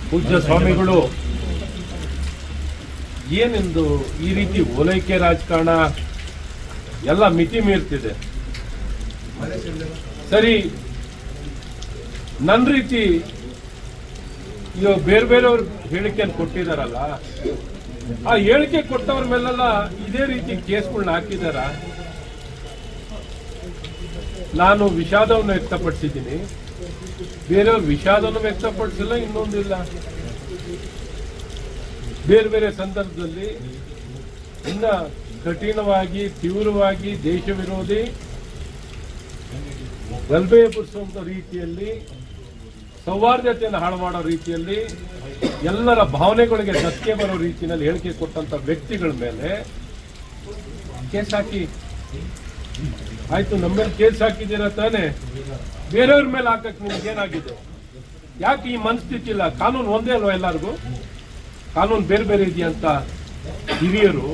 ಪೂಜ್ಯ ಸ್ವಾಮಿಗಳು ಏನೆಂದು ಈ ರೀತಿ ಓಲೈಕೆ ರಾಜಕಾರಣ ಎಲ್ಲ ಮಿತಿ ಮೀರ್ತಿದೆ. ಸರಿ, ನನ್ನ ರೀತಿ ಇವಾಗ ಬೇರೆ ಬೇರೆಯವ್ರು ಹೇಳಿಕೆಯನ್ನು ಕೊಟ್ಟಿದಾರಲ್ಲ, ಆ ಹೇಳಿಕೆ ಕೊಟ್ಟವ್ರ ಮೇಲೆಲ್ಲ ಇದೇ ರೀತಿ ಕೇಸ್ಗಳನ್ನ ಹಾಕಿದಾರ. ನಾನು ವಿಷಾದವನ್ನು ವ್ಯಕ್ತಪಡಿಸಿದ್ದೀನಿ, ಬೇರೆಯವ್ರ ವಿಷಾದವನ್ನು ವ್ಯಕ್ತಪಡಿಸಿಲ್ಲ, ಇನ್ನೊಂದಿಲ್ಲ. ಬೇರೆ ಬೇರೆ ಸಂದರ್ಭದಲ್ಲಿ ಇನ್ನ ಕಠಿಣವಾಗಿ ತೀವ್ರವಾಗಿ ದೇಶ ವಿರೋಧಿ ಗಲಭೆ ಎಬ್ಬಿಸುವಂತ ರೀತಿಯಲ್ಲಿ, ಸೌಹಾರ್ದತೆಯನ್ನು ಹಾಳು ಮಾಡೋ ರೀತಿಯಲ್ಲಿ, ಎಲ್ಲರ ಭಾವನೆಗಳಿಗೆ ಧಕ್ಕೆ ಬರೋ ರೀತಿಯಲ್ಲಿ ಹೇಳಿಕೆ ಕೊಟ್ಟಂತ ವ್ಯಕ್ತಿಗಳ ಮೇಲೆ ಕೇಸ್ ಹಾಕಿ ಆಯ್ತು. ನಮ್ಮ ಮೇಲೆ ಕೇಸ್ ಹಾಕಿದ್ದೀರಾ ತಾನೆ, ಬೇರೆಯವ್ರ ಮೇಲೆ ಹಾಕಕ್ ನಿಮ್ಗೇನಾಗಿದೆ? ಯಾಕೆ ಈ ಮನಸ್ಥಿತಿ ಇಲ್ಲ? ಕಾನೂನು ಒಂದೇ ಅಲ್ವಾ ಎಲ್ಲರಿಗೂ? ಕಾನೂನು ಬೇರೆ ಬೇರೆ ಇದೆಯಂತ ಹಿರಿಯರು